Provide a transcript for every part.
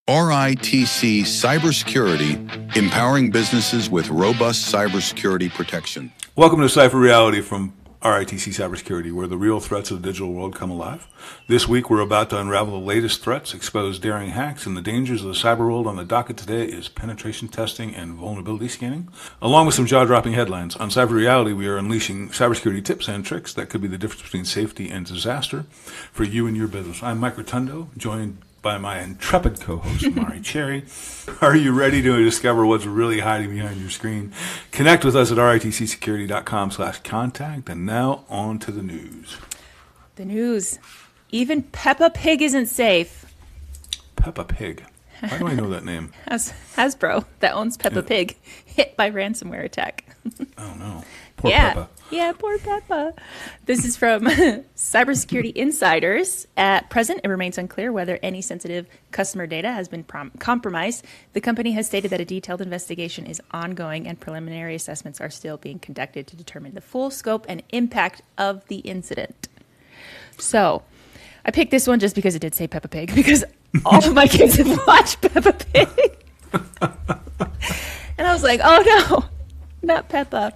RITC Cybersecurity, empowering businesses with robust cybersecurity protection. Welcome to Ciphered Reality from RITC Cybersecurity, where the real threats of the digital world come alive. This week, we're about to unravel the latest threats, expose daring hacks, and the dangers of the cyber world. On the docket today is penetration testing and vulnerability scanning, along with some jaw-dropping headlines. On Ciphered Reality, we are unleashing cybersecurity tips and tricks that could be the difference between safety and disaster for you and your business. I'm Mike Rotundo, joined by my intrepid co-host, Mari Cherry. Are you ready to discover what's really hiding behind your screen? Connect with us at ritcsecurity.com/contact. And now on to the news. The news. Even Peppa Pig isn't safe. Peppa Pig. Why do I know that name? Hasbro, that owns Peppa Pig, hit by ransomware attack. Oh, no. Poor Peppa. Yeah, poor Peppa. This is from Cybersecurity Insiders. At present, it remains unclear whether any sensitive customer data has been compromised. The company has stated that a detailed investigation is ongoing and preliminary assessments are still being conducted to determine the full scope and impact of the incident. So, I picked this one just because it did say Peppa Pig, because all of my kids have watched Peppa Pig. And I was like, oh no, not Peppa.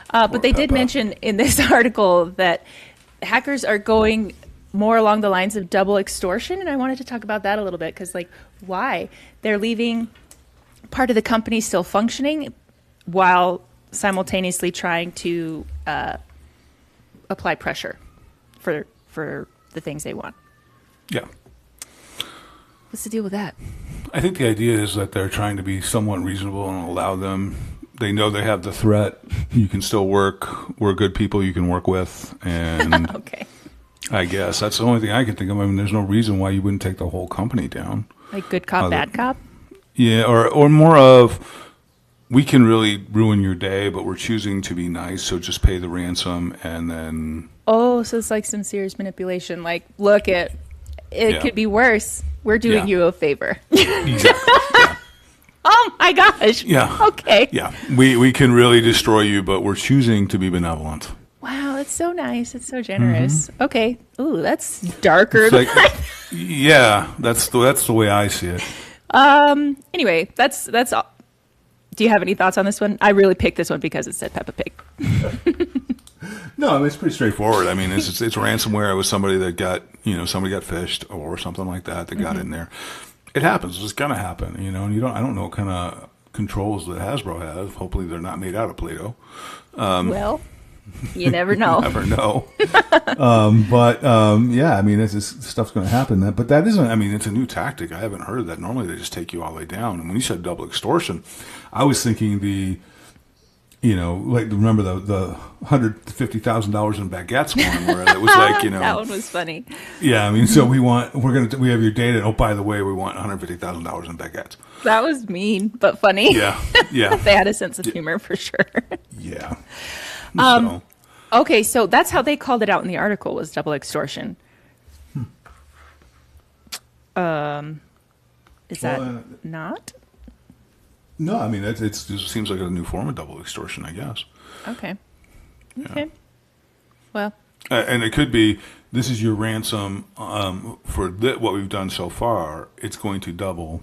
But they did mention in this article that hackers are going more along the lines of double extortion. And I wanted to talk about that a little bit because, like, why? They're leaving part of the company still functioning while simultaneously trying to apply pressure for the things they want. Yeah. What's the deal with that? I think the idea is that they're trying to be somewhat reasonable and allow them. They know they have the threat. You can still work. We're good people you can work with. And okay. I guess that's the only thing I can think of. I mean, there's no reason why you wouldn't take the whole company down. Like good cop, bad cop? Yeah, or more of, we can really ruin your day, but we're choosing to be nice, so just pay the ransom and then... Oh, so it's like some serious manipulation. Like, look, it could be worse. We're doing you a favor. Exactly. Yeah. Oh my gosh. Yeah. Okay. Yeah. We can really destroy you, but we're choosing to be benevolent. Wow, that's so nice. It's so generous. Mm-hmm. Okay. Ooh, that's darker. Like, yeah, that's the way I see it. Anyway, that's all. Do you have any thoughts on this one? I really picked this one because it said Peppa Pig. No, I mean, it's pretty straightforward. I mean, it's ransomware. It was somebody that got, somebody got phished or something like that got in there. It happens. It's going to happen, and I don't know what kind of controls that Hasbro has. Hopefully they're not made out of Play-Doh. Well, you never know. You never know. Yeah, I mean, stuff's going to happen. But that isn't, I mean, it's a new tactic. I haven't heard of that. Normally they just take you all the way down. And when you said double extortion, I was thinking remember the $150,000 in baguettes one where it was like, that one was funny. Yeah, I mean, so we have your data. Oh, by the way, we want $150,000 in baguettes. That was mean, but funny. Yeah. They had a sense of humor for sure. Yeah. Okay, so that's how they called it out in the article, was double extortion. Is that not? No, I mean, it just seems like a new form of double extortion, I guess. Okay. Yeah. Okay. Well. And it could be, this is your ransom for what we've done so far. It's going to double.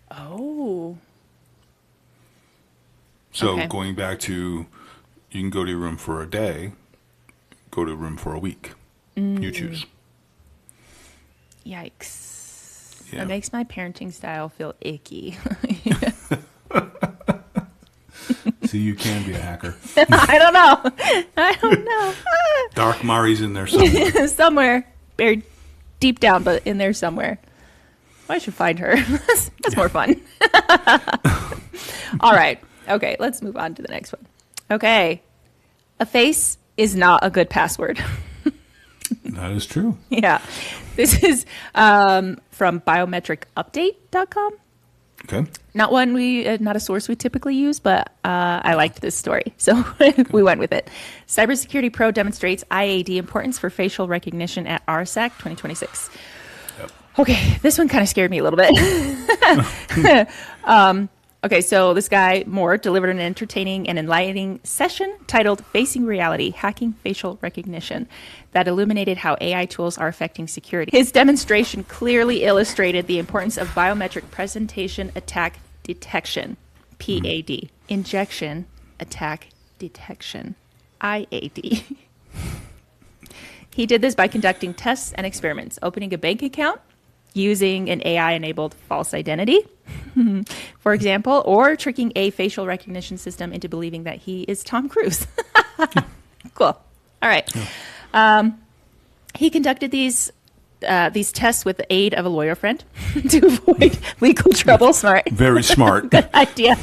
Oh. So going back to, you can go to your room for a day, go to a room for a week. You choose. Yikes. Yeah. That makes my parenting style feel icky. See, you can be a hacker. I don't know. Dark Mari's in there somewhere. Somewhere. Buried deep down, but in there somewhere. I should find her. That's more fun. All right. Okay, let's move on to the next one. Okay. A face is not a good password. That is true. Yeah. This is from biometricupdate.com. Okay. Not a source we typically use, but I liked this story, so we went with it. Cybersecurity Pro demonstrates IAD importance for facial recognition at RSAC 2026. Yep. Okay, this one kind of scared me a little bit. Okay, so this guy, Moore, delivered an entertaining and enlightening session titled Facing Reality, Hacking Facial Recognition that illuminated how AI tools are affecting security. His demonstration clearly illustrated the importance of biometric presentation attack detection, PAD, injection attack detection, IAD. He did this by conducting tests and experiments, opening a bank account, using an AI-enabled false identity, for example, or tricking a facial recognition system into believing that he is Tom Cruise. Cool. All right. Yeah. He conducted these tests with the aid of a lawyer friend to avoid legal trouble. Smart. Very smart. Good idea.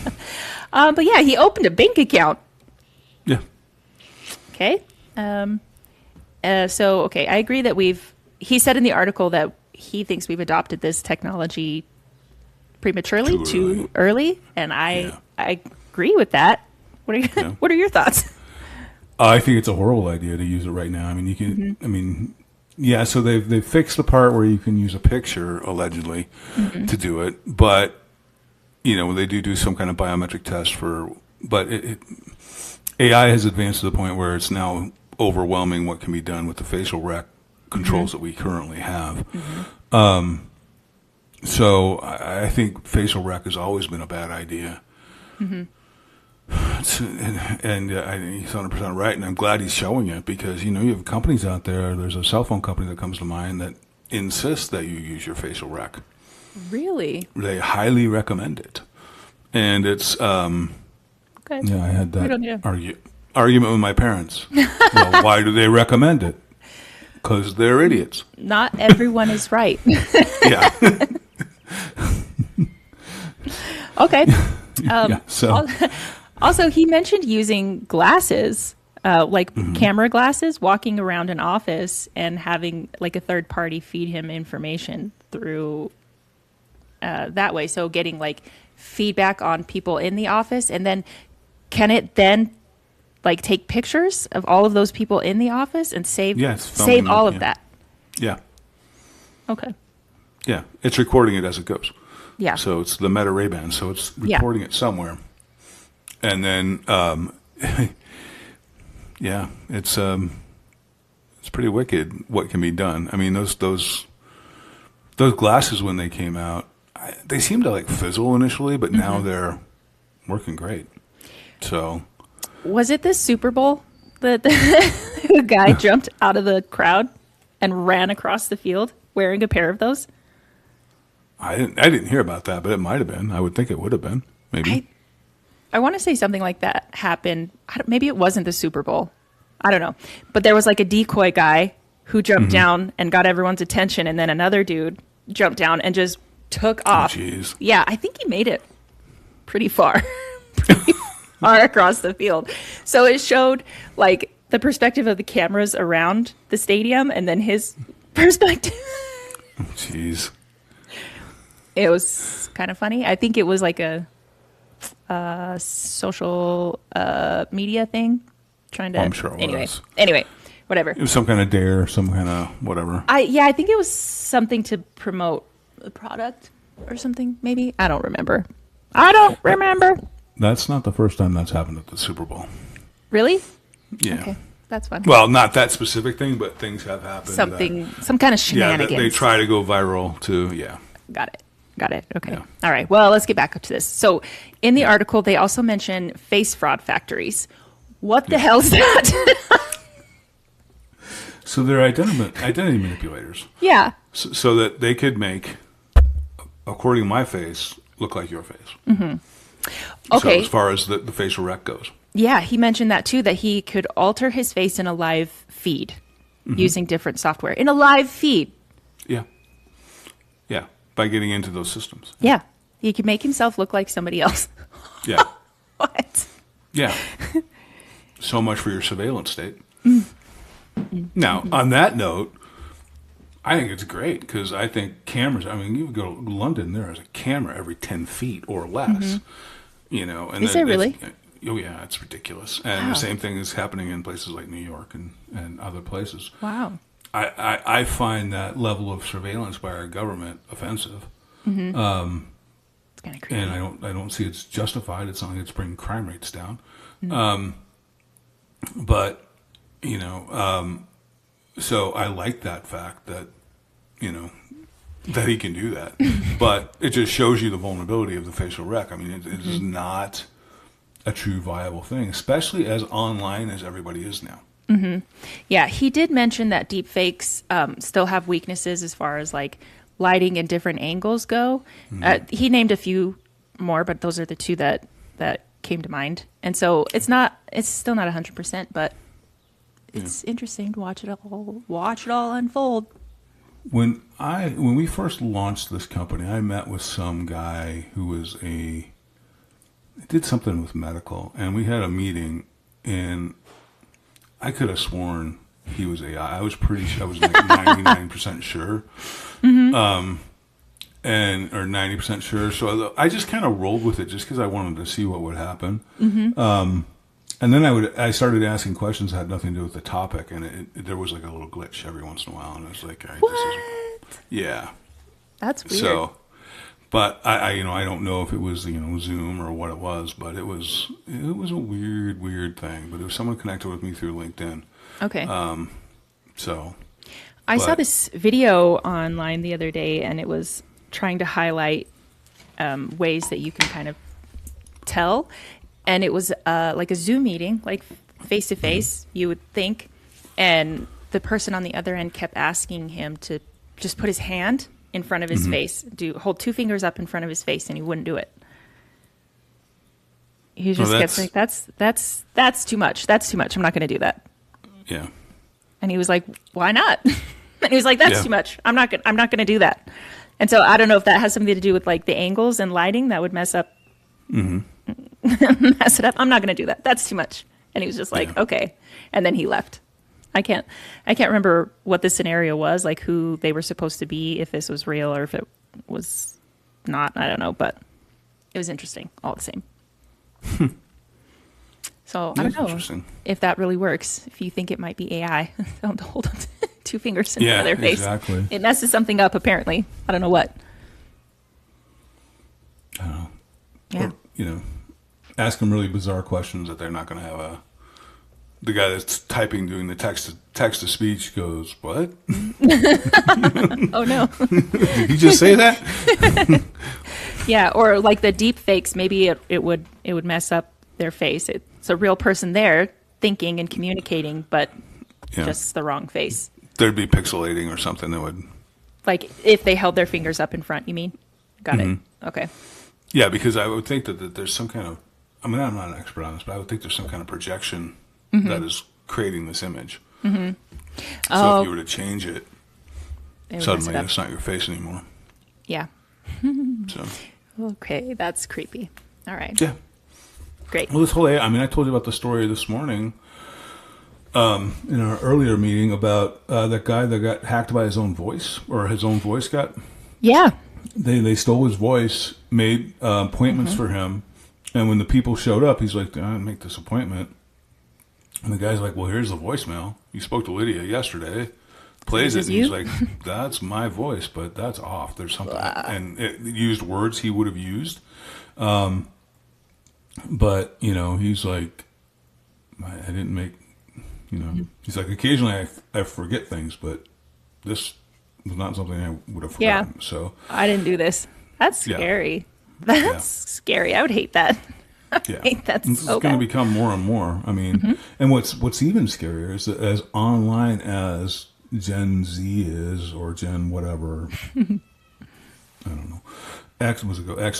But yeah, he opened a bank account. Yeah. Okay. Okay, I agree that he said in the article that he thinks we've adopted this technology prematurely, too early, and I agree with that. What are your thoughts? I think it's a horrible idea to use it right now. I mean, you can. Yeah. So they've fixed the part where you can use a picture allegedly to do it, but they do some kind of biometric test but AI has advanced to the point where it's now overwhelming what can be done with the facial rec controls that we currently have. So I think facial rec has always been a bad idea. And he's 100% right, and I'm glad he's showing it because, you have companies out there. There's a cell phone company that comes to mind that insists that you use your facial rec. Really? They highly recommend it. And it's, okay. Yeah, I had that argument with my parents. Well, why do they recommend it? Because they're idiots. Not everyone is right. Yeah. Okay. So. Also, he mentioned using glasses, like camera glasses, walking around an office and having like a third party feed him information through that way. So getting like feedback on people in the office, and then can it then like take pictures of all of those people in the office and save all of that? Yeah. Okay. Yeah, it's recording it as it goes. Yeah. So it's the Meta Ray-Ban, so it's recording it somewhere. And then, yeah, it's pretty wicked what can be done. I mean, those glasses when they came out, they seemed to like fizzle initially, but now they're working great. So, was it this Super Bowl that the guy jumped out of the crowd and ran across the field wearing a pair of those? I didn't hear about that, but it might have been. I would think it would have been. Maybe. I want to say something like that happened. Maybe it wasn't the Super Bowl. I don't know. But there was like a decoy guy who jumped down and got everyone's attention, and then another dude jumped down and just took off. Jeez. Yeah, I think he made it pretty far. Pretty far across the field. So it showed like the perspective of the cameras around the stadium and then his perspective. Jeez. It was kind of funny. I think it was like a social media thing. Trying to. I'm sure it was. Anyway, whatever. It was some kind of dare, some kind of whatever. I think it was something to promote the product or something. Maybe I don't remember. That's not the first time that's happened at the Super Bowl. Really? Yeah. Okay, that's fine. Well, not that specific thing, but things have happened. Some kind of shenanigans. Yeah, they try to go viral too. Yeah. Got it. Okay. Yeah. All right. Well, let's get back up to this. So in the article, they also mention face fraud factories. What the hell is that? So they're identity manipulators. Yeah. So that they could make, according to my face, look like your face. Okay. So as far as the facial rec goes. Yeah, he mentioned that too, that he could alter his face in a live feed using different software. In a live feed. Yeah. Yeah. By getting into those systems. Yeah. He could make himself look like somebody else. Yeah. What? Yeah. So much for your surveillance state. Now, on that note, I think it's great because I think cameras, I mean, you go to London, there is a camera every 10 feet or less. And is there really? Oh, yeah, it's ridiculous. And the same thing is happening in places like New York and other places. Wow. I find that level of surveillance by our government offensive. It's kind kind of crazy. And I don't see it's justified. It's not like it's bringing crime rates down. But, so I like that fact that, that he can do that. But it just shows you the vulnerability of the facial rec. I mean, it is not a true viable thing, especially as online as everybody is now. Yeah, he did mention that deepfakes still have weaknesses as far as like lighting and different angles go. He named a few more, but those are the two that came to mind. And so it's still not 100%, but it's interesting to watch it all unfold. When we first launched this company, I met with some guy who did something with medical, and we had a meeting, and I could have sworn he was AI. I was like 99% sure, or 90% sure. So I just kind of rolled with it just because I wanted to see what would happen. And then I started asking questions that had nothing to do with the topic, and there was like a little glitch every once in a while, and I was like, all right, What? Yeah. That's weird. So, but I don't know if it was Zoom or what it was, but it was a weird thing. But it was someone connected with me through LinkedIn. Okay. I But saw this video online the other day, and it was trying to highlight ways that you can kind of tell. And it was like a Zoom meeting, like face to face, you would think. And the person on the other end kept asking him to just put his hand in front of his face, hold two fingers up in front of his face, and he wouldn't do it. He just kept saying, that's too much. That's too much. I'm not going to do that. Yeah. And he was like, why not? And he was like, that's too much. I'm not going to do that. And so I don't know if that has something to do with like the angles and lighting that would mess up. Mess it up. I'm not going to do that. That's too much. And he was just like, okay. And then he left. I can't remember what the scenario was, like who they were supposed to be, if this was real or if it was not. I don't know, but it was interesting all the same. So I don't know if that really works. If you think it might be AI, don't hold on to two fingers in front of their face. Exactly. It messes something up, apparently. I don't know what. I don't know. Yeah. Or, ask them really bizarre questions that they're not going to have the guy that's typing, doing the text to speech goes, what? Oh, no. Did you just say that? Yeah, or like the deep fakes, maybe it would mess up their face. It's a real person there thinking and communicating, but just the wrong face. There'd be pixelating or something that would... Like if they held their fingers up in front, you mean? Got it. Okay. Yeah, because I would think that there's some kind of... I mean, I'm not an expert on this, but I would think there's some kind of projection that is creating this image. So if you were to change it suddenly it's not your face anymore. Yeah. So... Okay, that's creepy. All right. Yeah. Great. Well, I told you about the story this morning in our earlier meeting about that guy that got hacked by his own voice, or his own voice got... Yeah. They stole his voice, made appointments for him, and when the people showed up, he's like, I didn't make this appointment. And the guy's like, well, here's the voicemail. You spoke to Lydia yesterday. Plays it, and he's like, that's my voice, but that's off. There's something. And it used words he would have used. But, he's like, I didn't make, he's like, occasionally I forget things, but this was not something I would have forgotten. Yeah. So I didn't do this. That's scary. That's scary. I would hate that. I hate that so It's going to become more and more. I mean, and what's even scarier is that as online as Gen Z is, or Gen whatever, I don't know, X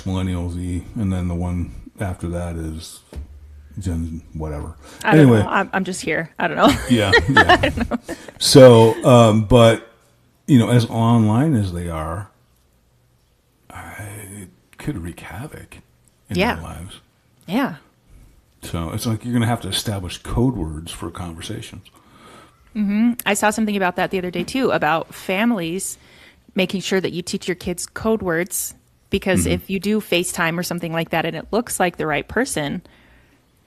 Millennial Z, and then the one after that is Gen whatever. I don't know. I'm just here. I don't know. Yeah. I don't know. So, but as online as they are, it could wreak havoc in their lives. Yeah. So it's like you're going to have to establish code words for conversations. I saw something about that the other day too, about families making sure that you teach your kids code words, because if you do FaceTime or something like that and it looks like the right person,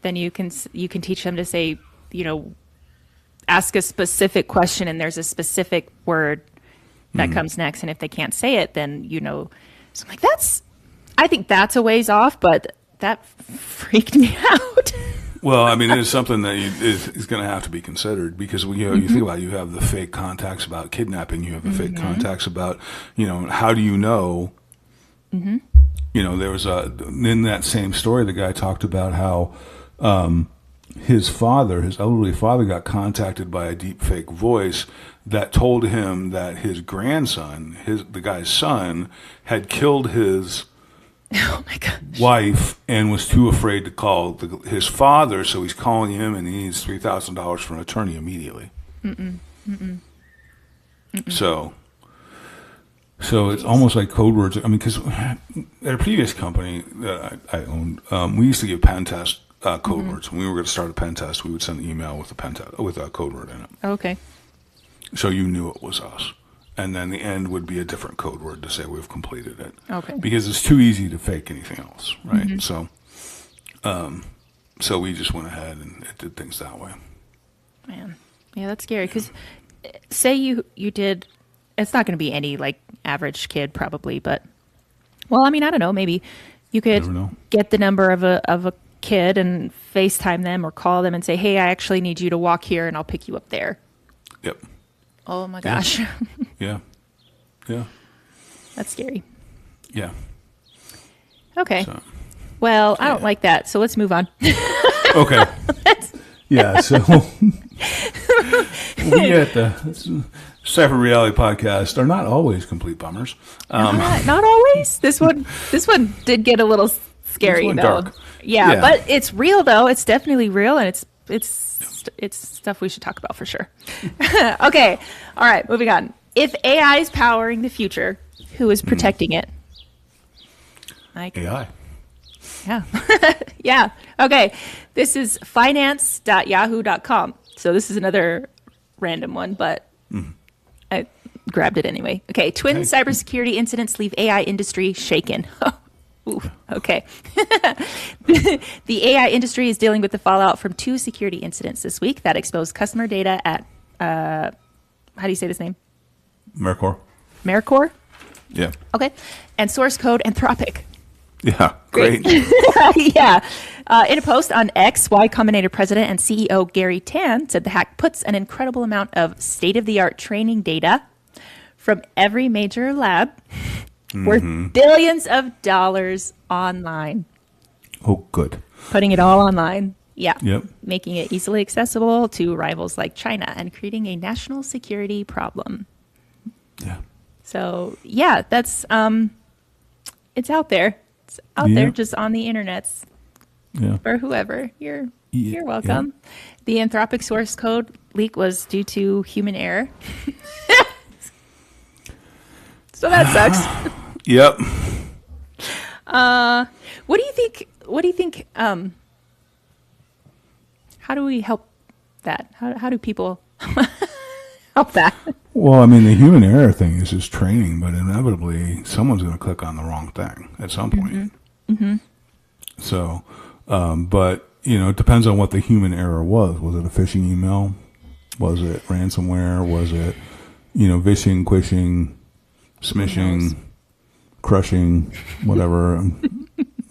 then you can teach them to say, ask a specific question and there's a specific word that comes next, and if they can't say it, then So I'm like, I think that's a ways off, but that freaked me out. Well, I mean, it is something that is going to have to be considered because you think about it, you have the fake contacts about kidnapping, you have the fake contacts about, how do you know? There was in that same story, the guy talked about how his elderly father, got contacted by a deep fake voice that told him that his grandson, the guy's son, had killed his wife and was too afraid to call his father, so he's calling him and he needs $3,000 for an attorney immediately. So it's almost like code words. I mean, because at a previous company that I owned, we used to give pen test code words. When we were going to start a pen test, we would send an email with a code word in it. Okay. So you knew it was us. And then the end would be a different code word to say we've completed it. Okay. Because it's too easy to fake anything else, right? So we just went ahead and did things that way. Man. Yeah, that's scary. Because say you did, it's not going to be any like average kid probably, but, well, I mean, I don't know. Maybe you could get the number of a kid and FaceTime them or call them and say, hey, I actually need you to walk here and I'll pick you up there. Yep. Oh my gosh. Yeah. Yeah. That's scary. Yeah. Okay. Well, I don't like that. So let's move on. Okay. Yeah. So we at the Ciphered Reality Podcast are not always complete bummers. Not always. This one did get a little scary though. Dark. Yeah, but it's real though. It's definitely real, and it's stuff we should talk about for sure. Okay. All right. Moving on. If AI is powering the future, who is protecting it? AI. Yeah. Yeah. Okay. This is finance.yahoo.com. So this is another random one, but I grabbed it anyway. Okay. Twin cybersecurity incidents leave AI industry shaken. Ooh, okay. The AI industry is dealing with the fallout from 2 security incidents this week that exposed customer data at, how do you say this name? Mercor? Yeah. Okay. And source code Anthropic. Yeah. Great. Yeah. In a post on X, Y Combinator president and CEO Gary Tan said the hack puts an incredible amount of state-of-the-art training data from every major lab worth billions of dollars online. Oh, good. Putting it all online. Yeah. Yep. Making it easily accessible to rivals like China and creating a national security problem. Yeah. So, yeah, that's, it's out there. It's out there just on the internets. Yeah. For whoever. You're welcome. Yeah. The Anthropic source code leak was due to human error. So that sucks. Yep. What do you think, how do we help that? How do people help that? Well, I mean, the human error thing is just training, but inevitably someone's going to click on the wrong thing at some point. So, but, it depends on what the human error was. Was it a phishing email? Was it ransomware? Was it, vishing, quishing, smishing, crushing, whatever?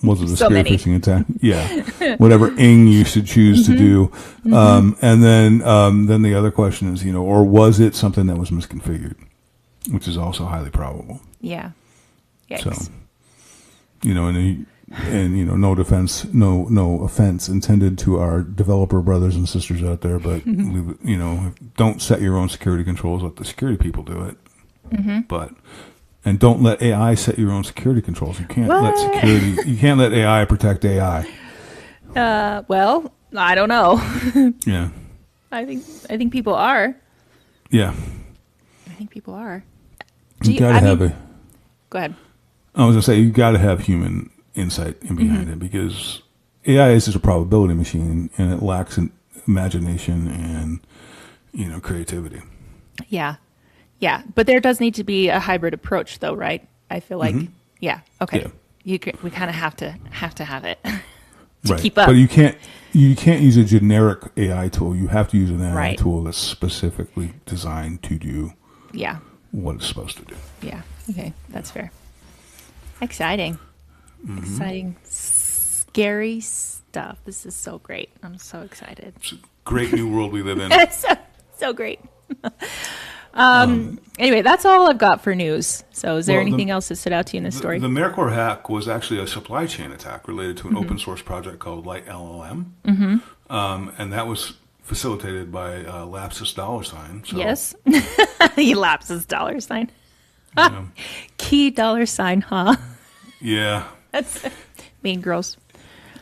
Was it a spear phishing attack? Yeah. Whatever ing you should choose to do. And then the other question is, or was it something that was misconfigured, which is also highly probable. Yeah. Yikes. So, no defense, no offense intended to our developer brothers and sisters out there, but, don't set your own security controls. Let the security people do it. And don't let AI set your own security controls. You can't You can't let AI protect AI. Well, I don't know. Yeah. I think people are. Yeah. I think people are. You gotta have a. Go ahead. I was gonna say you gotta have human insight in behind it because AI is just a probability machine and it lacks imagination and creativity. Yeah. Yeah, but there does need to be a hybrid approach, though, right? I feel like, okay. Yeah. We kind of have to have it to keep up. But you can't use a generic AI tool. You have to use an AI tool that's specifically designed to do what it's supposed to do. Yeah. Okay, that's fair. Exciting. Exciting, scary stuff. This is so great. I'm so excited. It's a great new world we live in. so great. Anyway, that's all I've got for news. So is there anything else that stood out to you in this story? The AmeriCorps hack was actually a supply chain attack related to an open source project called Light LLM. And that was facilitated by Lapsus $. So, Yes. He lapses $. Yeah. Key $, huh? Yeah. That's Mean Girls.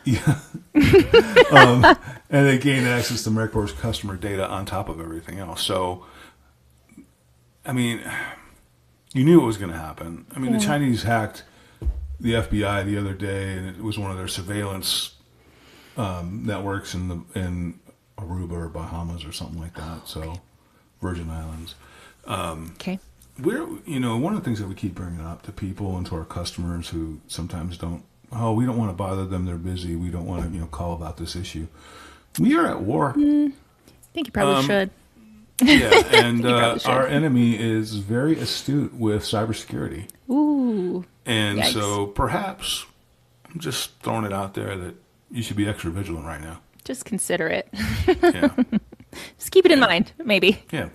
Yeah. And they gained access to AmeriCorps' customer data on top of everything else. So, I mean, you knew it was going to happen. I mean, the Chinese hacked the FBI the other day, and it was one of their surveillance networks in Aruba or Bahamas or something like that. So, Virgin Islands. Okay. One of the things that we keep bringing up to people and to our customers who sometimes we don't want to bother them. They're busy. We don't want to, call about this issue. We are at war. I think you probably should. Yeah, and our enemy is very astute with cybersecurity. Ooh. And Yikes. so perhaps I'm just throwing it out there that you should be extra vigilant right now. Just consider it. Yeah. Just keep it in mind, maybe. Yeah.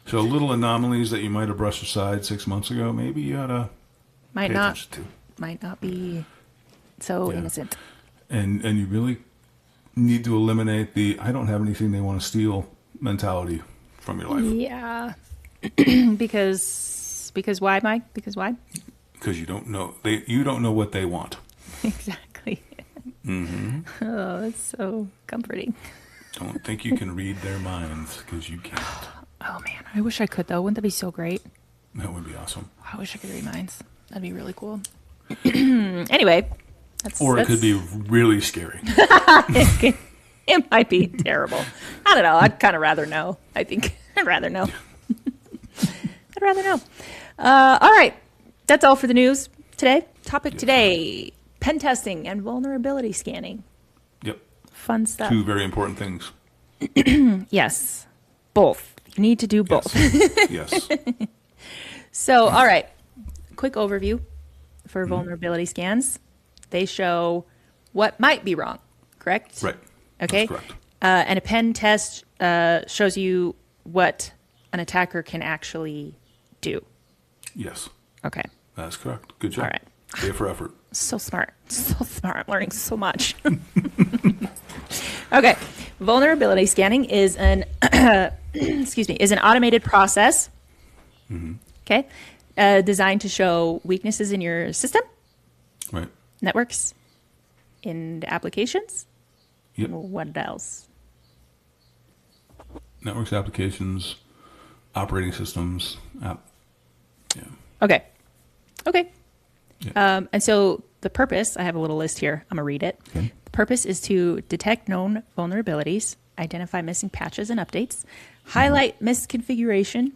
So little anomalies that you might have brushed aside 6 months ago, maybe you ought to pay attention to. Might not be so innocent. And you really need to eliminate the I don't have anything they want to steal mentality from your life. Yeah. Because why, Mike? Because why? Because you don't know what they want. Exactly. Oh, that's so comforting. Don't think you can read their minds, because you can't. Oh man, I wish I could though. Wouldn't that be so great? That would be awesome. I wish I could read minds. That'd be really cool. Anyway, it could be really scary. It might be terrible. I don't know. I'd kind of rather know. I think I'd rather know. I'd rather know. All right. That's all for the news today. Topic today, pen testing and vulnerability scanning. Yep. Fun stuff. Two very important things. Yes. Both. You need to do both. Yes. So, all right. Quick overview for vulnerability scans. They show what might be wrong, correct? Right. Okay. That's correct. And a pen test shows you what an attacker can actually do. Yes. Okay. That's correct. Good job. All right. A for effort. So smart. So smart. I'm learning so much. Okay. Vulnerability scanning is an automated process. Okay. Designed to show weaknesses in your system, Right. networks, in applications. Yep. What else? Networks, applications, operating systems. Okay. Yeah. And so the purpose, I have a little list here. I'm going to read it. Okay. The purpose is to detect known vulnerabilities, identify missing patches and updates, highlight misconfiguration,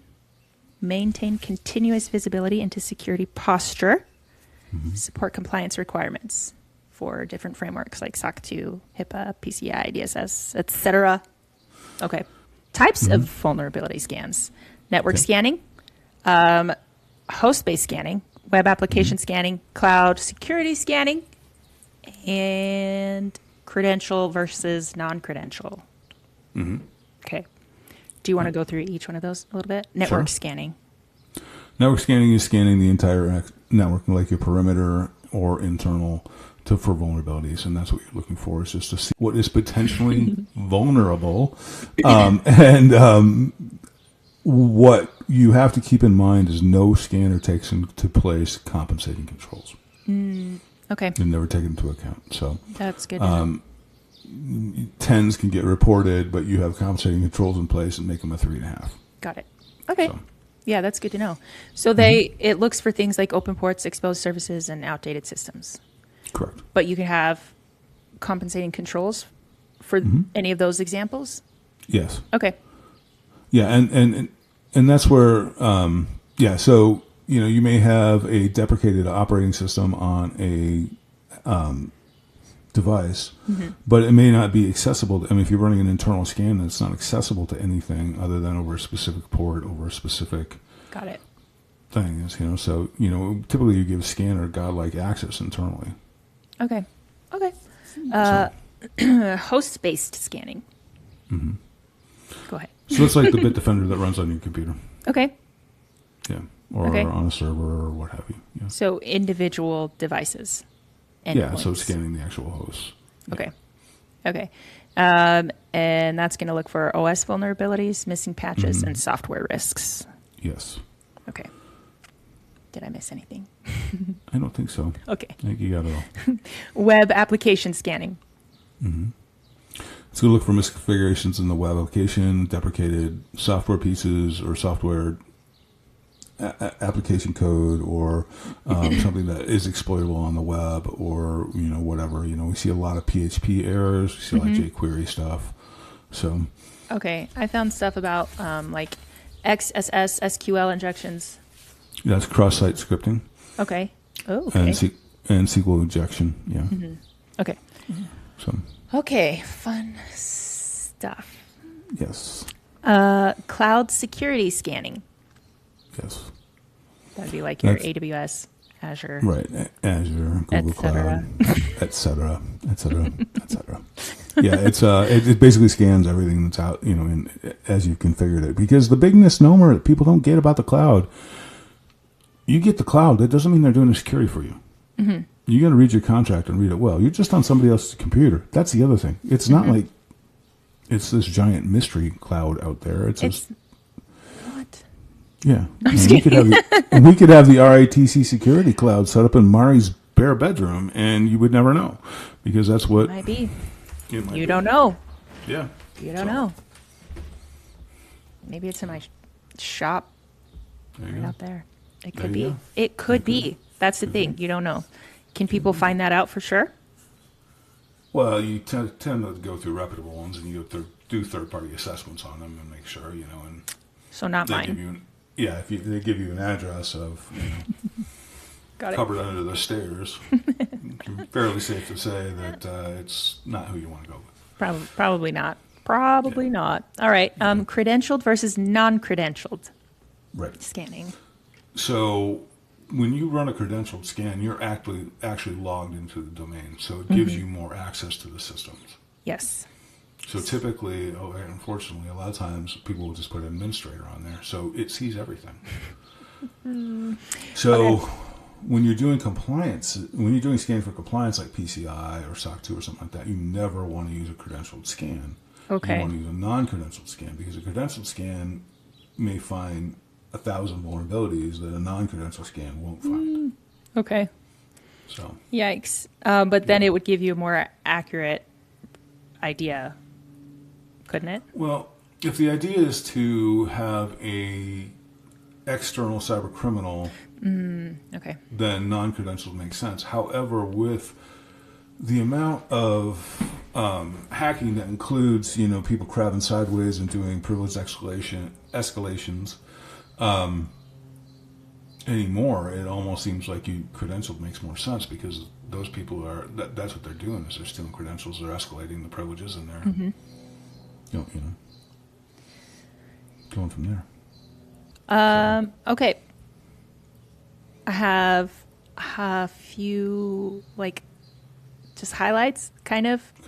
maintain continuous visibility into security posture, support compliance requirements for different frameworks like SOC 2, HIPAA, PCI, DSS, etc. Okay. Types of vulnerability scans: network scanning, host-based scanning, web application scanning, cloud security scanning, and credential versus non-credential. Okay. Do you want to go through each one of those a little bit? Network scanning. Network scanning is scanning the entire network, like your perimeter or internal, for vulnerabilities, and that's what you're looking for, is just to see what is potentially vulnerable. What you have to keep in mind is no scanner takes into place compensating controls. Okay. They're never taken into account. So That's good to know. 10s can get reported, but you have compensating controls in place and make them a 3.5. Got it. Okay. So. Yeah, that's good to know. So it looks for things like open ports, exposed services, and outdated systems. Correct. But you can have compensating controls for any of those examples? Yes. Okay. Yeah, and that's where so you may have a deprecated operating system on a device, but it may not be accessible. If you're running an internal scan, that's not accessible to anything other than over a specific port, over a specific Got it. things, So, typically you give a scanner godlike access internally. Okay. Host-based scanning. Mm-hmm. Go ahead. So it's like the Bitdefender that runs on your computer. Okay. Yeah. Or on a server or what have you. Yeah. So individual devices. Yeah, so scanning the actual hosts. Okay. And that's going to look for OS vulnerabilities, missing patches, and software risks. Yes. Okay. Did I miss anything? I don't think so. Okay. I think you got it all. Web application scanning. Mm-hmm. It's going to look for misconfigurations in the web application, deprecated software pieces or software application code, or something that is exploitable on the web, or whatever. We see a lot of PHP errors. We see a lot of jQuery stuff. So. Okay, I found stuff about like XSS SQL injections. That's cross-site scripting. Okay. Oh. Okay. And SQL injection. Yeah. Mm-hmm. Okay. So. Okay, fun stuff. Yes. Cloud security scanning. Yes. That'd be like your AWS, Azure. Right. Azure, Google Cloud, et cetera. Yeah, it basically scans everything that's out, as you've configured it. Because the big misnomer that people don't get about the cloud, you get the cloud, that doesn't mean they're doing the security for you. Mm-hmm. You got to read your contract and read it well. You're just on somebody else's computer. That's the other thing. It's not like it's this giant mystery cloud out there. It's what? Yeah. We could have the RITC security cloud set up in Mari's bare bedroom, and you would never know, because that's what might be. You don't know. Yeah. You don't know. Maybe it's in my shop right out there. It could be. It could be. That's the thing. You don't know. Can people find that out for sure? Well, you tend to go through reputable ones, and you do third-party assessments on them and make sure, and so not mine. If they give you an address of covered under the stairs, it's fairly safe to say that it's not who you want to go with. Probably not. Probably not. All right. Credentialed versus non-credentialed scanning. So when you run a credentialed scan, you're actually logged into the domain, so it gives you more access to the systems. Yes. So typically, unfortunately, a lot of times people will just put an administrator on there, so it sees everything. So when you're doing compliance, when you're doing scanning for compliance like PCI or SOC 2 or something like that, you never want to use a credentialed scan. Okay. You want to use a non-credentialed scan, because a credentialed scan may find 1,000 vulnerabilities that a non-credentialed scan won't find. Okay. So. Yikes. But then it would give you a more accurate idea, couldn't it? Well, if the idea is to have a external cyber criminal, okay, then non-credentialed makes sense. However, with the amount of hacking that includes, people crabbing sideways and doing privilege escalations anymore, it almost seems like credentialed makes more sense, because those people that's what they're doing, is they're stealing credentials, they're escalating the privileges, and they're going from there. Okay. I have a few just highlights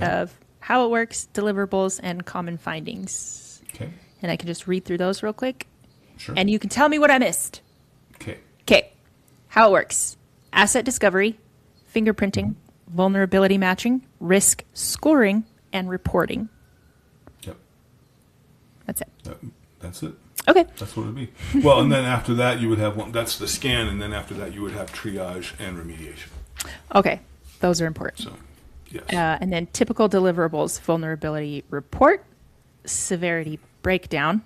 of how it works, deliverables, and common findings. Okay. And I can just read through those real quick. Sure. And you can tell me what I missed. Okay. How it works. Asset discovery, fingerprinting, vulnerability matching, risk scoring, and reporting. Yep. That's it. That's it. Okay. That's what it would be. Well, and then after that, you would have that's the scan, and then after that, you would have triage and remediation. Okay. Those are important. So, yes. And then typical deliverables: vulnerability report, severity breakdown,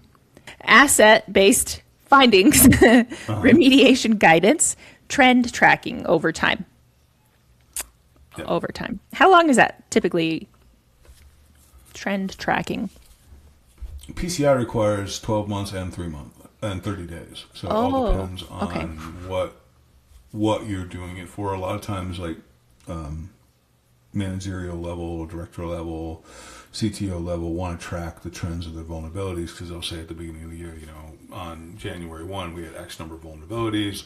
asset-based findings, remediation guidance, trend tracking over time. Yep. Over time. How long is that typically? Trend tracking. PCI requires 12 months and 3 months and 30 days. So it all depends on what you're doing it for. A lot of times, managerial level, director level, CTO level want to track the trends of their vulnerabilities, because they'll say at the beginning of the year, on January 1, we had X number of vulnerabilities.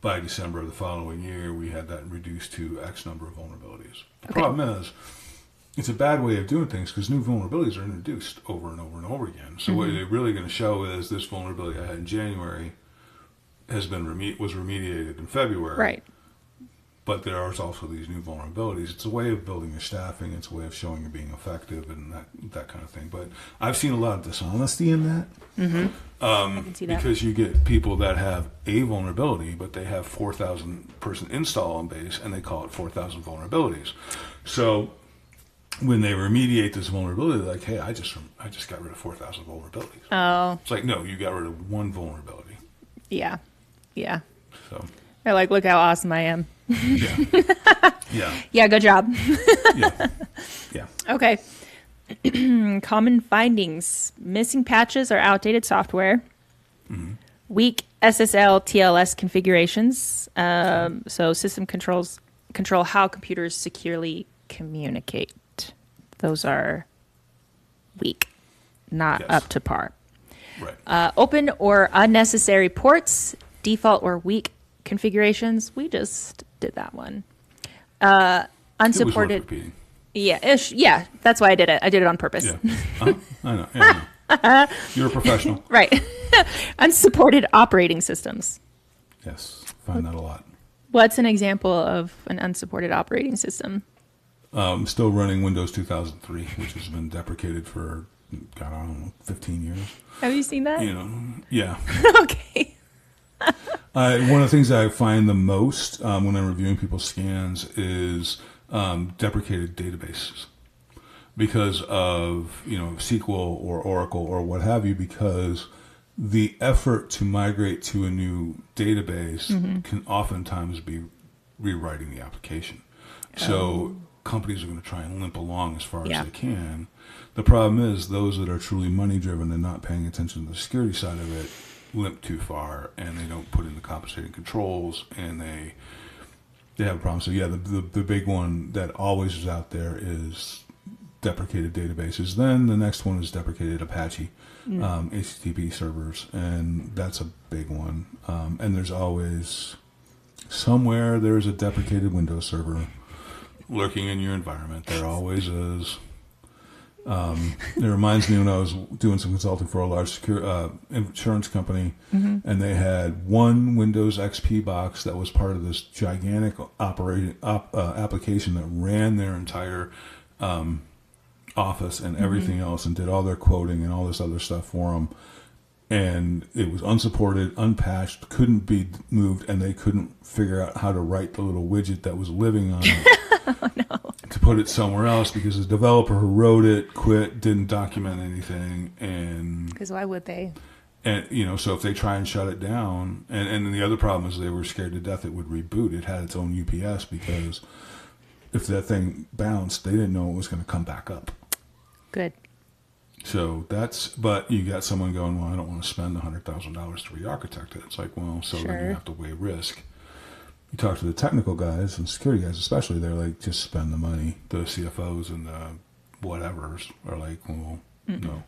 By December of the following year, we had that reduced to X number of vulnerabilities. The problem is, it's a bad way of doing things because new vulnerabilities are introduced over and over and over again. So what they're really going to show is this vulnerability I had in January was remediated in February. Right. But there are also these new vulnerabilities. It's a way of building your staffing. It's a way of showing you're being effective and that kind of thing. But I've seen a lot of dishonesty in that. I can see that. Because you get people that have a vulnerability, but they have 4,000 person install on base, and they call it 4,000 vulnerabilities. So when they remediate this vulnerability, they're like, hey, I just got rid of 4,000 vulnerabilities. Oh. It's like, no, you got rid of one vulnerability. Yeah. Yeah. So They're like, look how awesome I am. yeah, yeah, Yeah, good job. yeah, yeah. Okay. Common findings: missing patches or outdated software, weak SSL TLS configurations. So system control how computers securely communicate. Those are weak, not Yes. up to par. Right. Open or unnecessary ports, default or weak configurations. We just did that one. It was worth Unsupported. repeating. Yeah, that's why I did it. I did it on purpose. Yeah, I know. Yeah, I know. You're a professional. Right. Unsupported operating systems. Yes, find that a lot. What's an example of an unsupported operating system? Still running Windows 2003, which has been deprecated for, God, I don't know, 15 years. Have you seen that? Yeah. Okay. One of the things I find the most when I'm reviewing people's scans is deprecated databases because of SQL or Oracle or what have you, because the effort to migrate to a new database can oftentimes be rewriting the application. So companies are going to try and limp along as far as they can. The problem is those that are truly money driven and not paying attention to the security side of it limp too far, and they don't put in the compensating controls, and they have a problem. So yeah, the big one that always is out there is deprecated databases. Then the next one is deprecated Apache HTTP servers, and that's a big one. And there's always somewhere there's a deprecated Windows server lurking in your environment. There always is. It reminds me when I was doing some consulting for a large insurance company, and they had one Windows XP box that was part of this gigantic application that ran their entire office and everything else, and did all their quoting and all this other stuff for them. And it was unsupported, unpatched, couldn't be moved, and they couldn't figure out how to write the little widget that was living on it. Oh, no. To put it somewhere else, because the developer who wrote it quit, didn't document anything, and Because why would they? and so if they try and shut it down, and then the other problem is they were scared to death it would reboot. It had its own UPS, because if that thing bounced, they didn't know it was going to come back up. Good. So but you got someone going, well, I don't want to spend $100,000 to re-architect it. It's like, well, so then you have to weigh risk. You talk to the technical guys and security guys especially, they're like, just spend the money. The CFOs and the whatevers are like, well, no.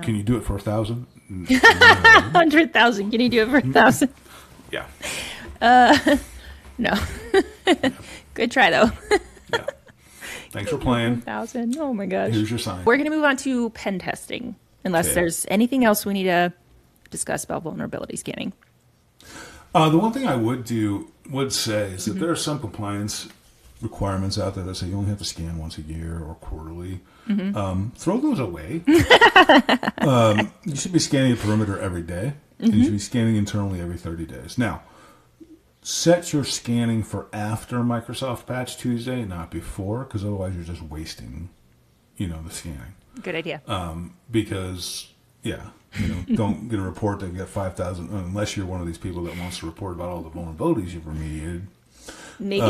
Can you do it for 1,000? 100,000. Can you do it for 1,000? Yeah. No. Good try, though. Yeah. Thanks for playing. 1,000. Oh, my gosh. Here's your sign. We're going to move on to pen testing, unless there's anything else we need to discuss about vulnerability scanning. The one thing I would say is that there are some compliance requirements out there that say you only have to scan once a year or quarterly. Throw those away. You should be scanning the perimeter every day, and you should be scanning internally every 30 days. Now, set your scanning for after Microsoft Patch Tuesday, not before, because otherwise you're just wasting, the scanning. Good idea. Because, don't get a report that you got 5,000, unless you're one of these people that wants to report about all the vulnerabilities you've remediated. Maybe.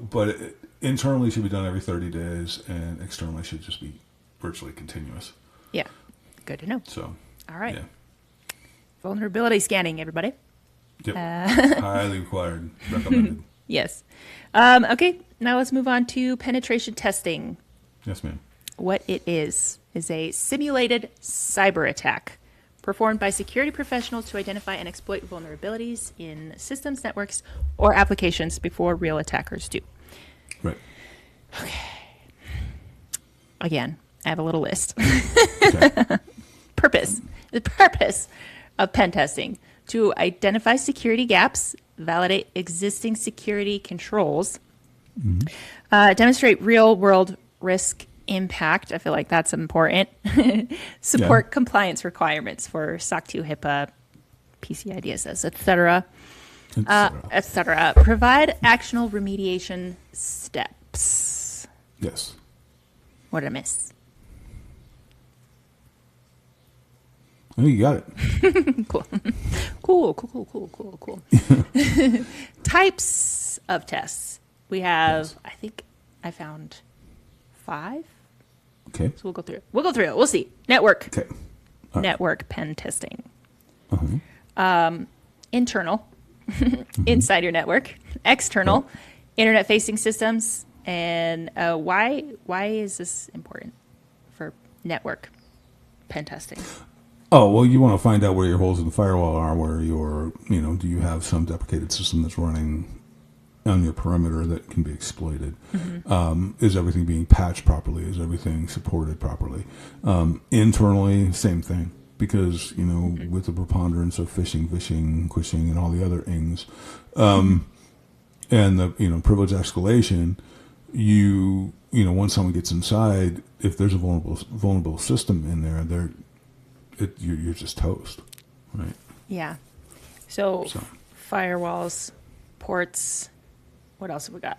But internally should be done every 30 days, and externally should just be virtually continuous. Yeah. Good to know. So, all right. Yeah. Vulnerability scanning, everybody. Yep. Highly required, recommended. Yes. Okay, now let's move on to penetration testing. Yes, ma'am. What it is a simulated cyber attack performed by security professionals to identify and exploit vulnerabilities in systems, networks, or applications before real attackers do. Right. Again, I have a little list. Okay. The purpose of pen testing: to identify security gaps, validate existing security controls, demonstrate real-world risk impact. I feel like that's important. Support compliance requirements for SOC 2, HIPAA, PCI DSS, etc., etc. Provide actionable remediation steps. Yes. What did I miss? I think you got it. Cool. Types of tests. We have, I think I found 5. Okay. So we'll go through it. We'll see. Network. Okay. Network pen testing. Internal. Inside your network. External. Internet-facing systems. And why is this important for network pen testing? Oh, well, you want to find out where your holes in the firewall are, where your, do you have some deprecated system that's running on your perimeter that can be exploited? Is everything being patched properly? Is everything supported properly? Internally, same thing. Because, with the preponderance of phishing, quishing, and all the other things, and the, privilege escalation, once someone gets inside, if there's a vulnerable system in there, you're just toast, right? Yeah. So firewalls, ports. What else have we got?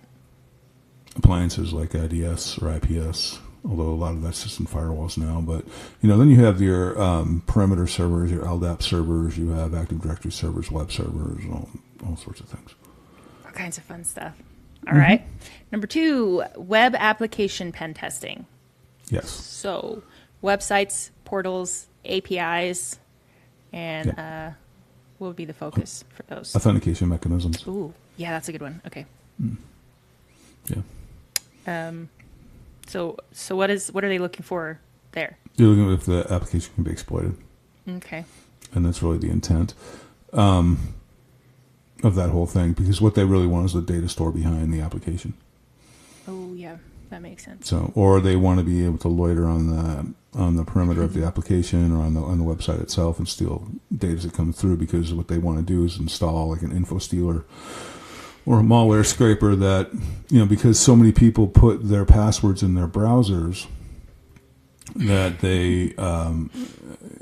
Appliances like IDS or IPS, although a lot of that's just in firewalls now. But then you have your perimeter servers, your LDAP servers, you have Active Directory servers, web servers, all sorts of things. All kinds of fun stuff. All right. Number 2, web application pen testing. Yes. So websites, portals, APIs, and what would be the focus for those? Authentication mechanisms. Ooh, yeah, that's a good one. Okay. Yeah. So what are they looking for there? You're looking at if the application can be exploited. Okay. And that's really the intent of that whole thing, because what they really want is the data store behind the application. Oh, yeah, that makes sense. So, or they want to be able to loiter on the perimeter of the application or on the website itself and steal data that comes through, because what they want to do is install like an info stealer or a malware scraper that, because so many people put their passwords in their browsers that they,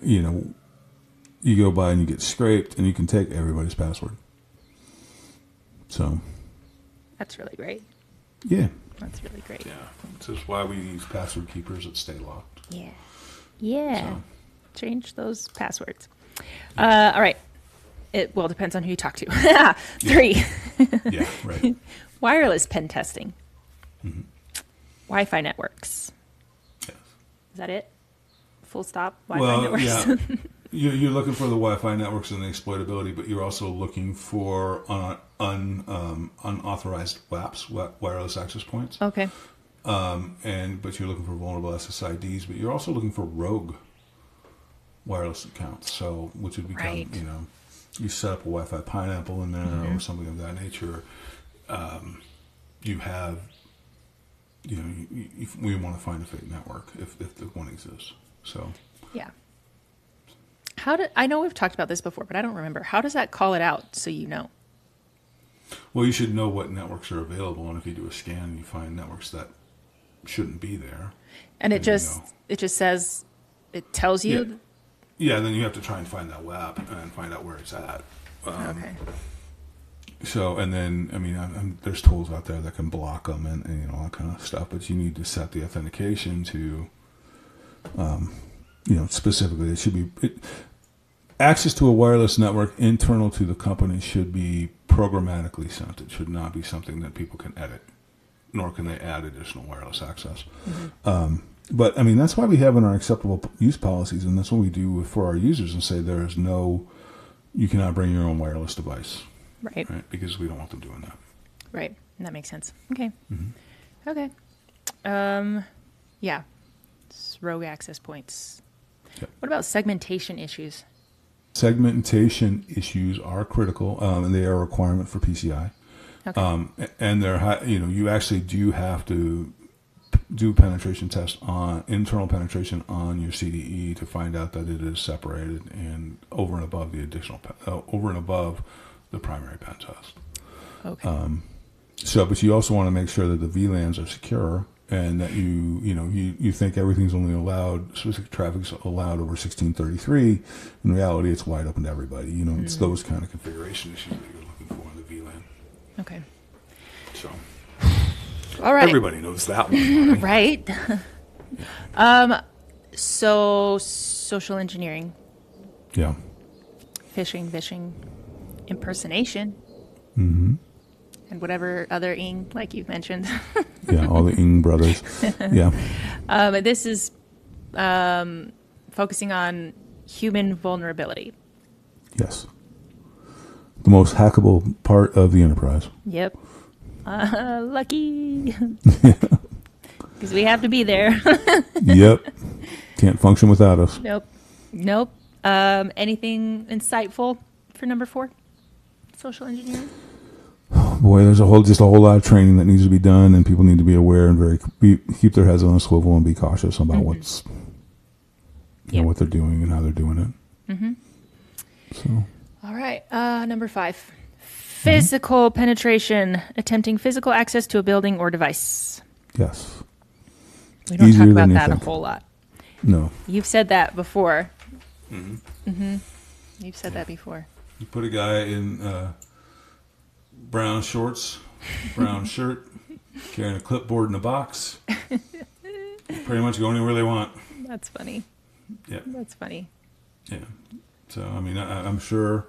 you go by and you get scraped and you can take everybody's password. So. That's really great. Yeah. That's really great. Yeah. This is why we use password keepers that stay locked. Yeah. Yeah. So. Change those passwords. All right. It depends on who you talk to. 3. Yeah, right. Wireless pen testing. Wi-Fi networks. Yes. Is that it? Full stop? Wi-Fi networks? Yeah. You're looking for the Wi-Fi networks and the exploitability, but you're also looking for unauthorized WAPs, wireless access points. Okay. But you're looking for vulnerable SSIDs, but you're also looking for rogue wireless accounts. So, which would become, Right. You set up a Wi-Fi pineapple in there or something of that nature. You have, we want to find a fake network if the one exists. So. Yeah. I know we've talked about this before, but I don't remember. How does that call it out so you know? Well, you should know what networks are available, and if you do a scan, you find networks that shouldn't be there. And it just says, it tells you. Yeah, then you have to try and find that WAP and find out where it's at. Okay. So, and then, there's tools out there that can block them and all that kind of stuff, but you need to set the authentication to, specifically, it should be, access to a wireless network internal to the company should be programmatically sent. It should not be something that people can edit, nor can they add additional wireless access. But, that's why we have in our acceptable use policies, and that's what we do for our users, and say you cannot bring your own wireless device. Right. Because we don't want them doing that. Right. That makes sense. Okay. Mm-hmm. Okay. Yeah. It's rogue access points. Yep. What about segmentation issues? Segmentation issues are critical, and they are a requirement for PCI. Okay. And they're you actually do have to do penetration tests on internal penetration on your CDE to find out that it is separated and over and above the additional over and above the primary pen test. Okay. But you also want to make sure that the VLANs are secure and that you think everything's only allowed, specific traffic's allowed over 1633. In reality, it's wide open to everybody. It's those kind of configuration issues that you're looking for in the VLAN. Okay. So, all right. Everybody knows that one, right? So social engineering, Yeah. phishing, impersonation, and whatever other ing, like you've mentioned. Yeah, all the Ing brothers. Yeah. This is focusing on human vulnerability. Yes. The most hackable part of the enterprise. Yep. Lucky. Because we have to be there. Yep. Can't function without us. Nope. Anything insightful for number 4? Social engineering? Boy, there's a whole lot of training that needs to be done, and people need to be aware and keep their heads on a swivel and be cautious about what they're doing and how they're doing it. Mm-hmm. So, all right, number 5, physical penetration, attempting physical access to a building or device. Yes, we don't talk about that a whole lot. No, you've said that before. You've said that before. You put a guy in brown shorts, brown shirt, carrying a clipboard in a box. Pretty much go anywhere they want. That's funny. Yeah. That's funny. Yeah. So, I mean, I'm sure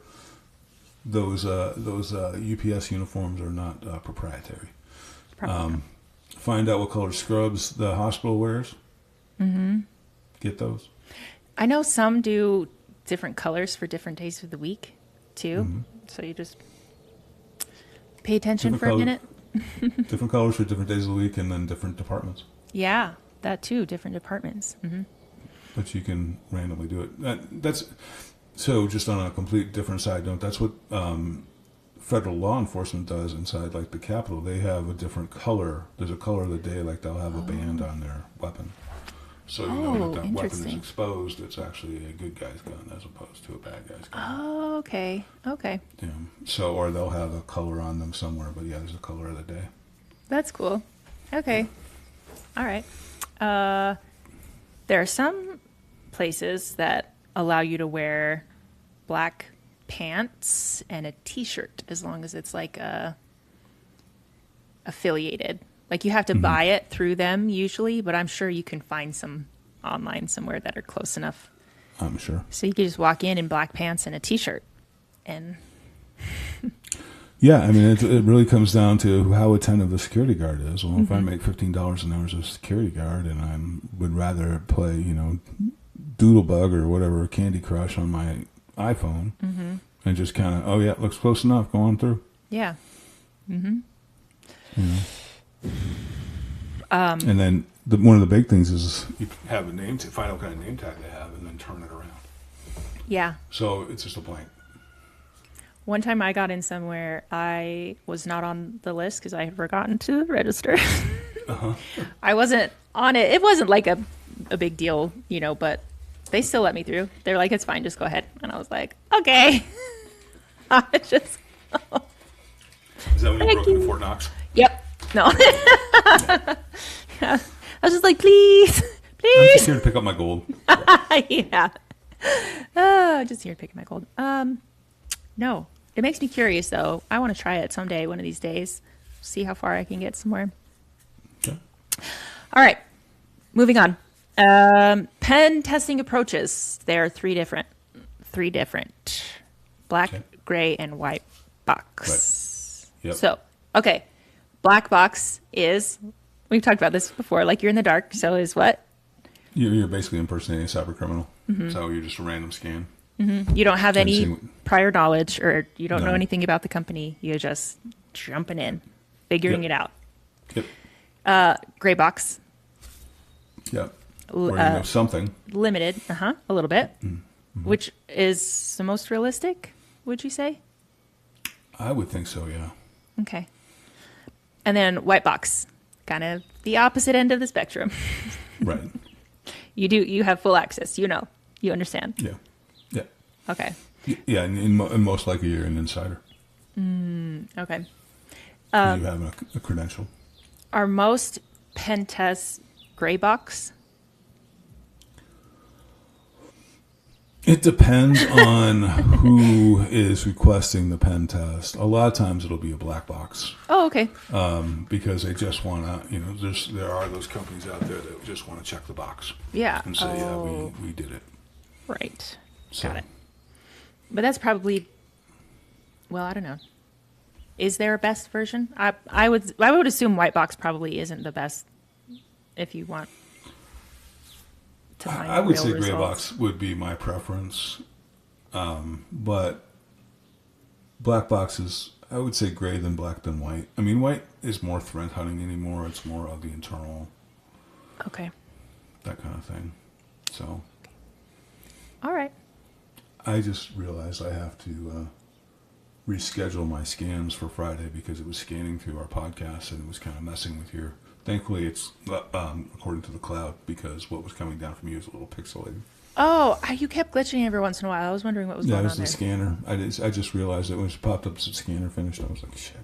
those UPS uniforms are not proprietary. Find out what color scrubs the hospital wears. Mm-hmm. Get those. I know some do different colors for different days of the week, too. Mm-hmm. So you just pay attention for a minute. Different colors for different days of the week and then different departments. Yeah, that too, different departments. Mm-hmm. But you can randomly do it. That's so just on a complete different side note, that's what federal law enforcement does inside like the Capitol. They have a different color. There's a color of the day, like they'll have a band on their weapon. So you know that weapon is exposed, it's actually a good guy's gun as opposed to a bad guy's gun. Oh, okay. Okay. Yeah. So, or they'll have a color on them somewhere, but yeah, there's a color of the day. That's cool. Okay. All right. There are some places that allow you to wear black pants and a t-shirt as long as it's like affiliated. Like you have to buy it through them usually, but I'm sure you can find some online somewhere that are close enough. I'm sure. So you could just walk in black pants and a t-shirt and yeah, I mean, it really comes down to how attentive the security guard is. Well, if I make $15 an hour as a security guard and I would rather play, Doodlebug or whatever, Candy Crush on my iPhone and just kind of, oh yeah, it looks close enough, go on through. Yeah. Mm-hmm. And then one of the big things is you have a name tag, find out what kind of name tag they have, and then turn it around. Yeah. So it's just a blank. One time I got in somewhere, I was not on the list because I had forgotten to register. I wasn't on it. It wasn't like a big deal, but they still let me through. They're like, it's fine, just go ahead. And I was like, okay. I just. Is that when you broke into Fort Knox? Yep. No. Yeah. I was just like, please. I'm just here to pick up my gold. Yeah. Just here to pick up my gold. No. It makes me curious, though. I want to try it someday, one of these days. See how far I can get somewhere. Okay. All right. Moving on. Pen testing approaches. There are three different. Black, gray, and white box. Right. Yep. So, okay. Black box is, we've talked about this before, like you're in the dark. So is what? You're basically impersonating a cyber criminal. So you're just a random scan. You don't have any prior knowledge or you don't know anything about the company. You're just jumping in. figuring it out. Yep. Gray box, Yep. Or you know, something. limited, a little bit, which is the most realistic, would you say? I would think so, yeah. Okay. And then white box, kind of the opposite end of the spectrum. Right. You have full access, you understand. Yeah. Yeah. Okay. Yeah, and most likely you're an insider. Okay. You have a credential. Are most pen tests gray box? It depends on who is requesting the pen test. A lot of times it'll be a black box. Oh, okay. Because they just want to, you know, there are those companies out there that just want to check the box. Yeah. And say, yeah, we did it. Right. So, Got it. But that's probably, well, I don't know. Is there a best version? I would assume white box probably isn't the best if you want to find I would real say gray results. box would be my preference. But black box is, I would say gray than black than white. I mean, white is more threat hunting anymore. It's more of the internal, Okay. that kind of thing. So All right. I just realized I have to reschedule my scans for Friday because it was scanning through our podcast and it was kind of messing with your. Thankfully, it's according to the cloud because what was coming down from you is a little pixelated. Oh, you kept glitching every once in a while. I was wondering what was Yeah, it going was on the there. scanner. I just realized that when it popped up as scanner finished, I was like, shit.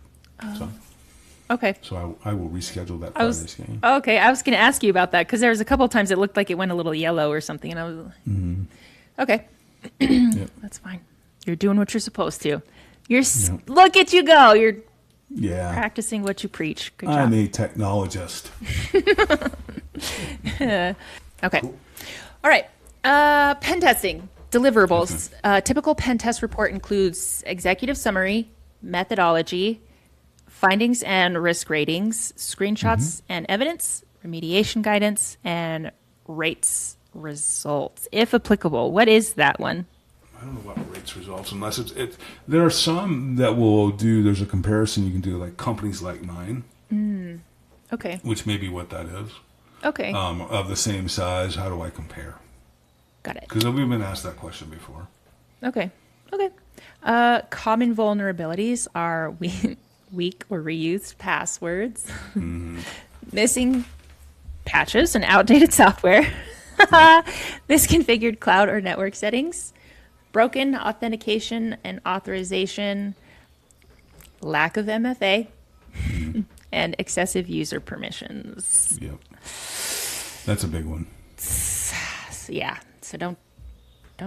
Okay. So I will reschedule that Friday scan. Okay, I was going to ask you about that because there was a couple of times it looked like it went a little yellow or something, and I was okay. Yep. That's fine. You're doing what you're supposed to. Look at you go. You're Yeah. practicing what you preach. Good job. I'm a technologist. Okay. Cool. All right. Pen testing deliverables. Typical pen test report includes executive summary, methodology, findings and risk ratings, screenshots and evidence, remediation guidance, and rates results, if applicable. What is that one? I don't know about rates results unless it's there are some that will do, there's a comparison you can do like companies like mine. Okay. Which may be what that is. Okay. Of the same size, how do I compare? Got it. Because we've been asked that question before. Okay. Common vulnerabilities are weak or reused passwords, missing patches and outdated software, misconfigured cloud or network settings, broken authentication and authorization, lack of MFA, and excessive user permissions. Yep. That's a big one. Yeah. So don't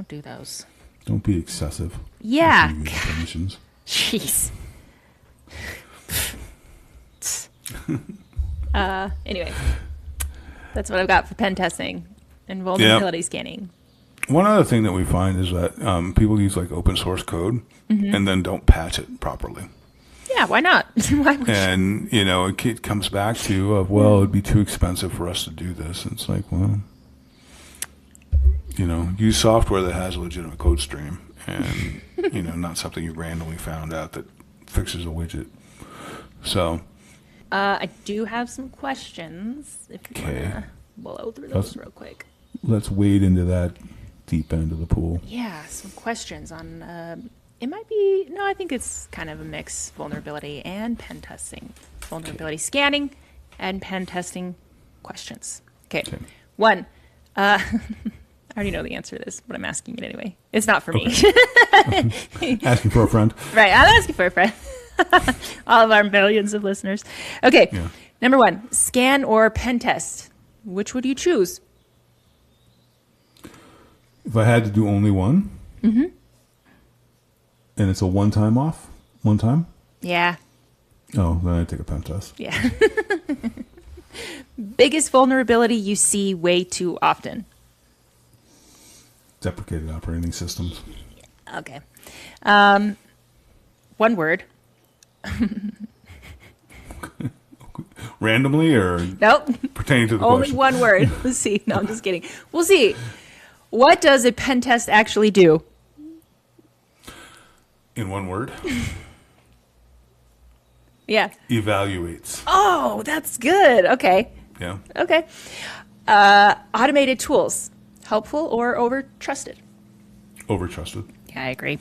do those. Don't be excessive. Yeah. with your user permissions. Jeez. Anyway, that's what I've got for pen testing and vulnerability scanning. One other thing that we find is that people use like open source code and then don't patch it properly. Yeah, why not? Why would And, you know, it comes back to, well, it'd be too expensive for us to do this. And it's like, well, you know, use software that has a legitimate code stream and, you know, not something you randomly found out that fixes a widget. So. I do have some questions if you want to blow through those real quick. Let's wade into that deep end of the pool. Yeah, some questions on, it might be, no, I think it's kind of a mix, vulnerability and pen testing. Vulnerability scanning and pen testing questions. Okay. One, I already know the answer to this, but I'm asking it anyway. It's not for me. Asking for a friend. Right, I'm asking for a friend. All of our millions of listeners. Okay, Number one, scan or pen test. Which would you choose? If I had to do only one, and it's a one time? Yeah. Oh, then I'd take a pen test. Yeah. Biggest vulnerability you see way too often. Deprecated operating systems. Okay. One word. Randomly or Nope. pertaining to the Only question? one word. Let's see. No, I'm just kidding. We'll see. What does a pen test actually do? In one word? Yeah. Evaluates. Oh, that's good. Okay. Yeah. Okay. Automated tools, helpful or over-trusted? Over-trusted. Yeah, I agree.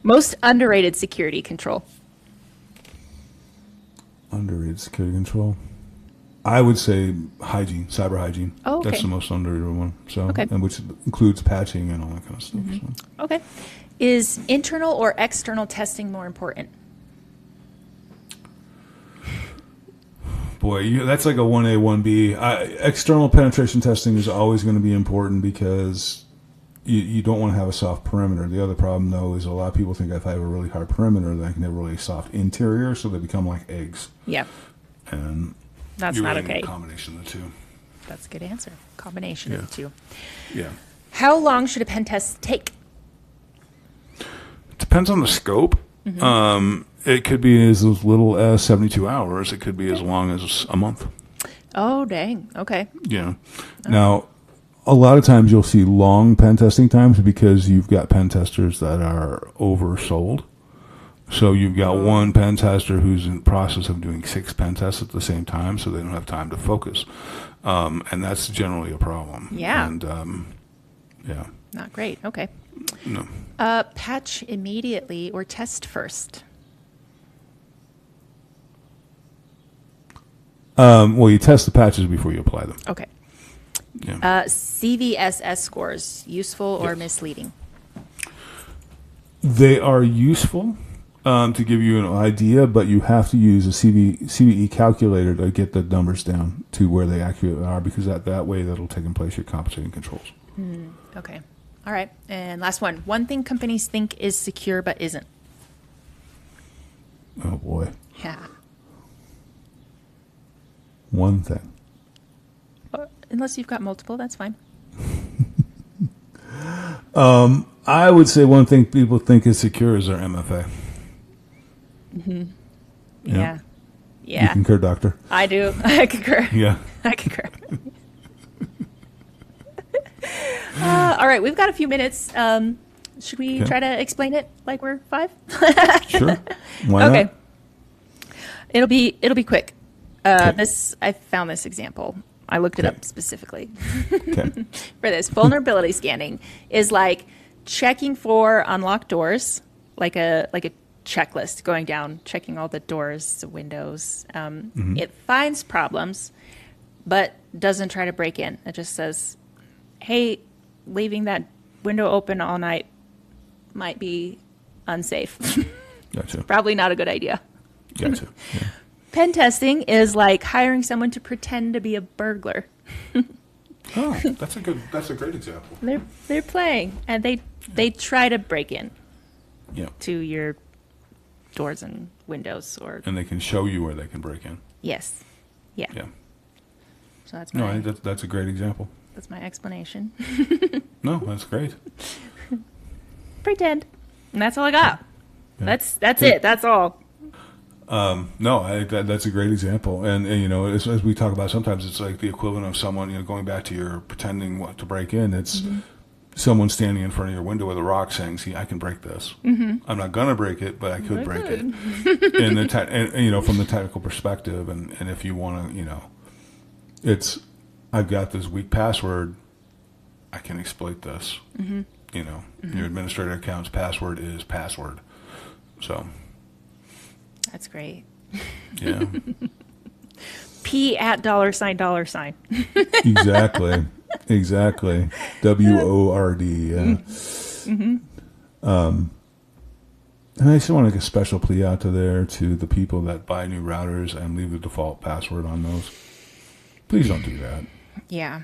Most underrated security control. Underrated security control. I would say hygiene, cyber hygiene. Oh, okay. That's the most underrated one. So, Okay. and which includes patching and all that kind of stuff. So. Okay. Is internal or external testing more important? Boy, that's like a 1A, 1B. External penetration testing is always going to be important because you don't want to have a soft perimeter. The other problem, though, is a lot of people think if I have a really hard perimeter, then I can have a really soft interior, so they become like eggs. Yeah. And That's you not really need okay. a combination of the two. That's a good answer. Combination of the two. Yeah. How long should a pen test take? Depends on the scope. It could be as little as 72 hours. It could be as long as a month. Oh, dang. Okay. Yeah. Now, a lot of times you'll see long pen testing times because you've got pen testers that are oversold. So you've got one pen tester who's in the process of doing 6 pen tests at the same time, so they don't have time to focus. And that's generally a problem. Yeah. And, yeah. Not great. Okay. No. Patch immediately or test first? Well, you test the patches before you apply them. Okay. Yeah. CVSS scores, useful or Yes. misleading? They are useful to give you an idea, but you have to use a CVE calculator to get the numbers down to where they accurately are, because that way that'll take in place your compensating controls. Okay. All right. And last one. One thing companies think is secure but isn't. Oh, boy. Yeah. One thing. Unless you've got multiple, that's fine. I would say one thing people think is secure is their MFA. Yeah. You Yeah. concur, Doctor? I do. I concur. Yeah. I concur. All right. We've got a few minutes. Should we Okay. try to explain it like we're 5? Sure. Why Okay. not? It'll be quick. Okay. I found this example. I looked it Okay. up specifically Okay. for this. Vulnerability scanning is like checking for unlocked doors, like a checklist, going down, checking all the doors, the windows. It finds problems, but doesn't try to break in. It just says, "Hey, leaving that window open all night might be unsafe." Gotcha. Probably not a good idea. Gotcha. Yeah. Pen testing is like hiring someone to pretend to be a burglar. Oh, that's a great example. They're playing, and they try to break in Yeah. to your doors and windows, or And they can show you where they can break in. yes, yeah. Yeah. So that's No, my that's a great example. that's my explanation. No, that's great. Pretend, and that's all I got. Yeah. That's Yeah. it. That's all. No, that's a great example. And you know, as we talk about, sometimes it's like the equivalent of someone, you know, going back to your pretending to break in. It's someone standing in front of your window with a rock saying, "See, I can break this. I'm not gonna break it, but I could break it." And you know, from the technical perspective, and if you want to, you know, I've got this weak password. I can exploit this. You know, your administrator account's password is password. So. That's great. Yeah. P at $$. Exactly. WORD. Yeah. And I just want to make a special plea out to the people that buy new routers and leave the default password on those. Please don't do that. Yeah.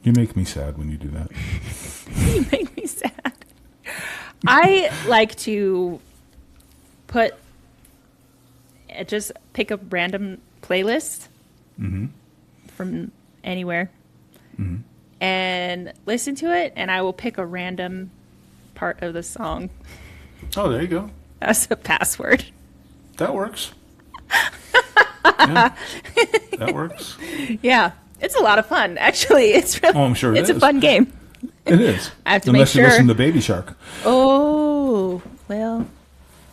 You make me sad when you do that. You make me sad. I like to just pick a random playlist from anywhere and listen to it, and I will pick a random part of the song Oh, there you go. as a password. That works. Yeah, that works. Yeah, it's a lot of fun. Actually, it's really, Oh, I'm sure it it's a is. fun game. It is. I have to Unless make you sure. listen to Baby Shark. Oh, well,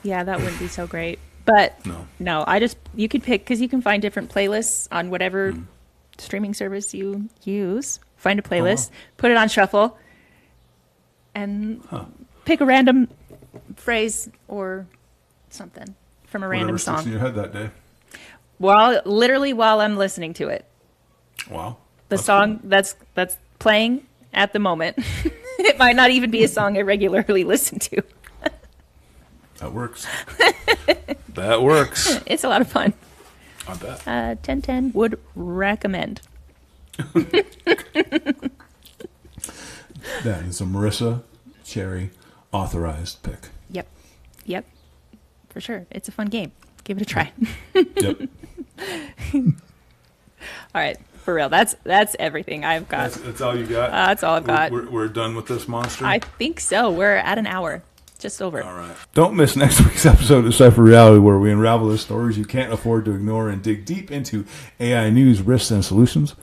yeah, that wouldn't be so great. But No. you could pick, because you can find different playlists on whatever streaming service you use. Find a playlist, put it on shuffle, and pick a random phrase or something from a random Whatever sticks song. in your head that day. Literally while I'm listening to it. Wow. The song that's playing at the moment. It might not even be a song I regularly listen to. That works. That works. It's a lot of fun. I bet. 1010 would recommend. That is a Marissa Cherry authorized pick. Yep. For sure. It's a fun game. Give it a try. Yep. All right. For real. That's everything I've got. That's all you got? That's all I've got. We're done with this monster? I think so. We're at an hour. Just over. All right. Don't miss next week's episode of Ciphered Reality, where we unravel the stories you can't afford to ignore and dig deep into AI news, risks, and solutions.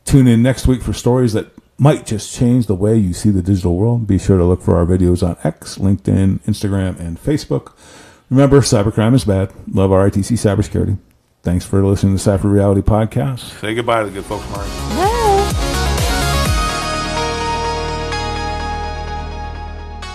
Tune in next week for stories that might just change the way you see the digital world. Be sure to look for our videos on X, LinkedIn, Instagram, and Facebook. Remember, cybercrime is bad. Love RITC Cybersecurity. Thanks for listening to the Ciphered Reality Podcast. Say goodbye to the good folks, Mark.